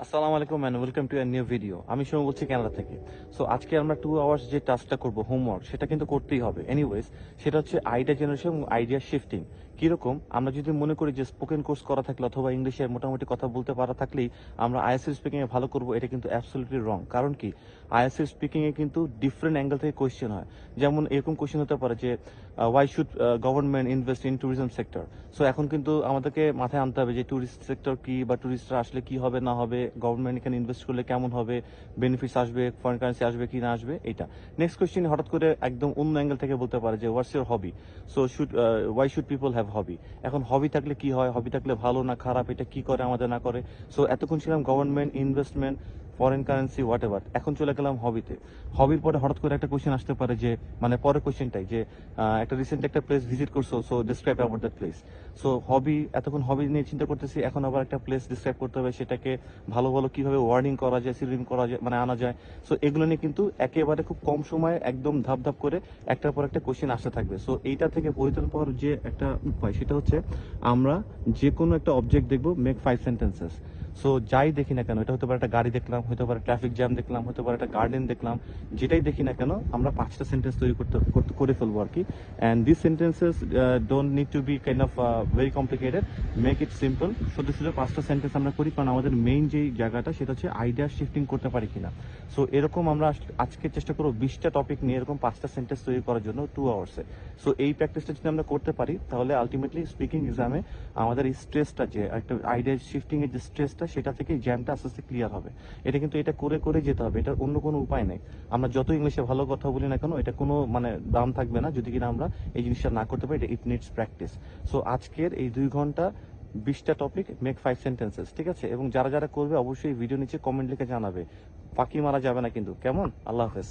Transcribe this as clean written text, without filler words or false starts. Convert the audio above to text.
আসসালামু আলাইকুম and welcome to new video. আমি সৌম্য বলছি কানাডা থেকে। সো আজকে আমরা 2 আওয়ার্স যে টাস্কটা করব হোমওয়ার্ক, সেটা কিন্তু করতেই হবে এনিওয়েজ। সেটা হচ্ছে আইডিয়া জেনারেশন এবং আইডিয়া শিফটিং। কিরকম আমরা যদি মনে করি যে স্পোকেন কোর্স করা থাকলে অথবা ইংলিশে মোটামুটি কথা বলতে পারা থাকলেই আমরা আইএসএল স্পিকিং এ ভালো করব, এটা কিন্তু অ্যাবসলিউটলি রং। কারণ কি, আইএসএল স্পিকিং এ কিন্তু ডিফারেন্ট অ্যাঙ্গেল থেকে কোয়েশ্চেন হয়। যেমন এরকম কোয়েশ্চেন হতে পারে যে why should government invest in tourism sector. So এখন কিন্তু আমাদেরকে মাথায় আনতে হবে যে ট্যুরিস্ট সেক্টর কি, বা ট্যুরিস্টরা আসলে কি হবে না হবে, গভর্নমেন্ট এখানে ইনভেস্ট করলে কেমন হবে, বেনিফিটস আসবে, ফরেন কারেন্সি আসবে কি না আসবে, এটা। নেক্সট কোয়েশ্চেন হঠাৎ করে একদম অন্য অ্যাঙ্গেল থেকে বলতে পারে যে what's your hobby. So should why should people have hobby. এখন হবি থাকলে কি হয়, হবি থাকলে ভালো না খারাপ, এটা কি করে আমাদের না করে। সো এতক্ষণ ছিলাম government, investment, foreign currency, what ever. এখন চলে গেলাম হবিতে। হবির পরে হঠাৎ করে একটা কোয়েশ্চেন আসতে পারে যে, মানে পরের কোয়েশ্চেনটাই যে একটা রিসেন্ট একটা প্লেস ভিজিট করছো, so describe about that place. So hobby, এতক্ষণ হবি নিয়ে চিন্তা করতেছি, এখন আবার একটা প্লেস ডিসক্রাইব করতে হবে, সেটাকে ভালো ভালো কিভাবে ওয়ার্নিং করা যায়, সিরিং করা যায়, মানে আনা যায়। সো এগুলো নিয়ে কিন্তু একেবারে খুব কম সময়ে একদম ধাপ ধাপ করে একটার পর একটা কোয়েশ্চেন আসতে থাকবে। সো এইটা থেকে পরিত্রাণ পাওয়ার যে একটা উপায়, সেটা হচ্ছে আমরা যে কোনো একটা অবজেক্ট দেখবো, মেক 5 সেন্টেন্সেস। সো যাই দেখি না কেন, এটা হতে পারে একটা গাড়ি দেখলাম, হতে পারে ট্রাফিক জ্যাম দেখলাম, হতে পারে একটা গার্ডেন দেখলাম, যেটাই দেখি না কেন আমরা 5টা সেন্টেন্স তৈরি করে ফেলবো আর কি। And this sentences don't need to be kind of very complicated, make it simple. শুধু শুধু 5টা সেন্টেন্স আমরা করি, কারণ আমাদের মেইন যেই জায়গাটা সেটা হচ্ছে আইডিয়া শিফটিং করতে পারি কিনা। সো এরকম আমরা আজকে চেষ্টা করবো 20টা টপিক নিয়ে এরকম 5টা সেন্টেন্স তৈরি করার জন্য 2 আওয়ার্সে। সো এই প্র্যাকটিসটা যদি আমরা করতে পারি, তাহলে আলটিমেটলি স্পিকিং এক্সামে আমাদের এই স্ট্রেসটা, যে একটা আইডিয়া শিফটিং এর যে স্ট্রেসটা, সেটা থেকে জ্যামটা আস্তে আস্তে ক্লিয়ার হবে। এটা কিন্তু এটা করে করে যেতে হবে, এটার অন্য কোনো উপায় নেই। আমরা যত ইংলিশে ভালো কথা বলি না কেন, এটা কোনো মানে দাম থাকবে না যদি কিনা আমরা এই জিনিসটা না করতে পারি। It needs practice. সো আজকের এই 2 ঘন্টা 20টা টপিক, মেক 5 সেন্টেন্সেস, ঠিক আছে? এবং যারা যারা করবে অবশ্যই ভিডিও নিচে কমেন্ট লিখে জানাবে। ফাঁকি মারা যাবে না কিন্তু, কেমন? আল্লাহ হাফেজ।